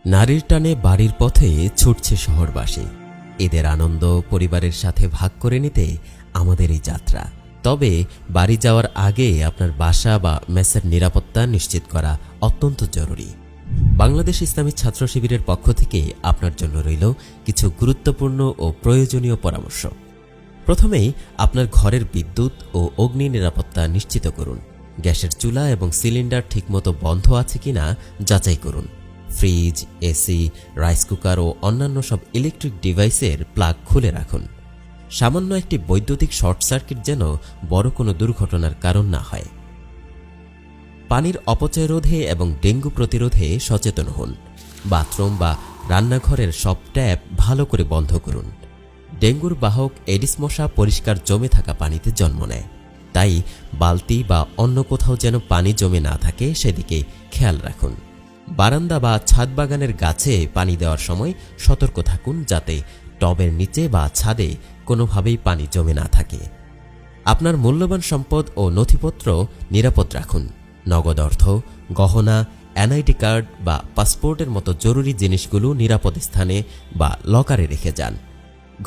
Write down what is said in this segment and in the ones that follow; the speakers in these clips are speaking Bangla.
নারীর টানে বাড়ির পথে ছুটছে শহরবাসী। ঈদের আনন্দ পরিবারের সাথে ভাগ করে নিতে আমাদের এই যাত্রা। তবে বাড়ি যাওয়ার আগে আপনার বাসা বা মেসের নিরাপত্তা নিশ্চিত করা অত্যন্ত জরুরি। বাংলাদেশ ইসলামী ছাত্র শিবিরের পক্ষ থেকে আপনার জন্য রইল কিছু গুরুত্বপূর্ণ ও প্রয়োজনীয় পরামর্শ। প্রথমেই আপনার ঘরের বিদ্যুৎ ও অগ্নি নিরাপত্তা নিশ্চিত করুন। গ্যাসের চুলা এবং সিলিন্ডার ঠিকমতো বন্ধ আছে কিনা যাচাই করুন। ফ্রিজ, এসি, রাইস কুকার ও অন্যান্য সব ইলেকট্রিক ডিভাইসের প্লাগ খুলে রাখুন। সামান্য একটি বৈদ্যুতিক শর্ট সার্কিট যেন বড় কোনো দুর্ঘটনার কারণ না হয়। পানির অপচয় রোধে এবং ডেঙ্গু প্রতিরোধে সচেতন হন। বাথরুম বা রান্নাঘরের সব ট্যাপ ভালো করে বন্ধ করুন। ডেঙ্গুর বাহক এডিস মশা পরিষ্কার জমে থাকা পানিতে জন্ম নেয়, তাই বালতি বা অন্য কোথাও যেন পানি জমে না থাকে সেদিকে খেয়াল রাখুন। বারান্দা বা ছাদ বাগানের গাছে পানি দেওয়ার সময় সতর্ক থাকুন যাতে টবের নিচে বা ছাদে কোনোভাবেই পানি জমে না থাকে। আপনার মূল্যবান সম্পদ ও নথিপত্র নিরাপদ রাখুন। নগদ অর্থ, গহনা, এনআইডি কার্ড বা পাসপোর্টের মতো জরুরি জিনিসগুলো নিরাপদ স্থানে বা লকারে রেখে যান।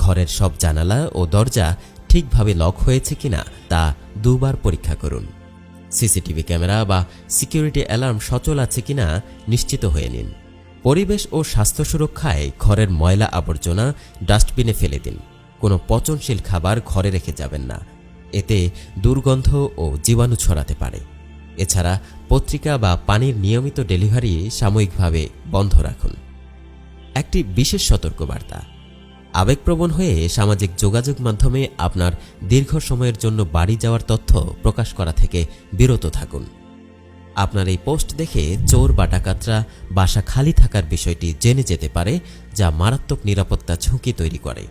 ঘরের সব জানালা ও দরজা ঠিকভাবে লক হয়েছে কিনা তা দুবার পরীক্ষা করুন। সিসিটিভি ক্যামেরা বা সিকিউরিটি অ্যালার্ম সচল আছে কিনা নিশ্চিত হয়ে নিন। পরিবেশ ও স্বাস্থ্য সুরক্ষায় ঘরের ময়লা আবর্জনা ডাস্টবিনে ফেলে দিন। কোনো পচনশীল খাবার ঘরে রেখে যাবেন না, এতে দুর্গন্ধ ও জীবাণু ছড়াতে পারে। এছাড়া পত্রিকা বা পানির নিয়মিত ডেলিভারি সাময়িকভাবে বন্ধ রাখুন। একটি বিশেষ সতর্কবার্তা: আবেগপ্রবণ হয়ে সামাজিক যোগাযোগ মাধ্যমে আপনার দীর্ঘ সময়ের জন্য বাড়ি যাওয়ার তথ্য প্রকাশ করা থেকে বিরত থাকুন। আপনার এই পোস্ট দেখে চোর বা ডাকাতরা বাসা খালি থাকার বিষয়টি জেনে যেতে পারে, যা মারাত্মক নিরাপত্তা ঝুঁকি তৈরি করে।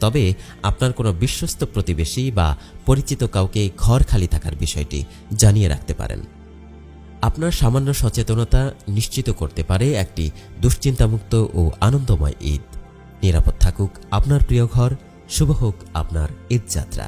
তবে আপনার কোনো বিশ্বস্ত প্রতিবেশী বা পরিচিত কাউকে ঘর খালি থাকার বিষয়টি জানিয়ে রাখতে পারেন। আপনার সামান্য সচেতনতা নিশ্চিত করতে পারে একটি দুশ্চিন্তামুক্ত ও আনন্দময় ঈদ। নিরাপদ থাকুক আপনার প্রিয় ঘর। শুভ হোক আপনার ঈদ যাত্রা।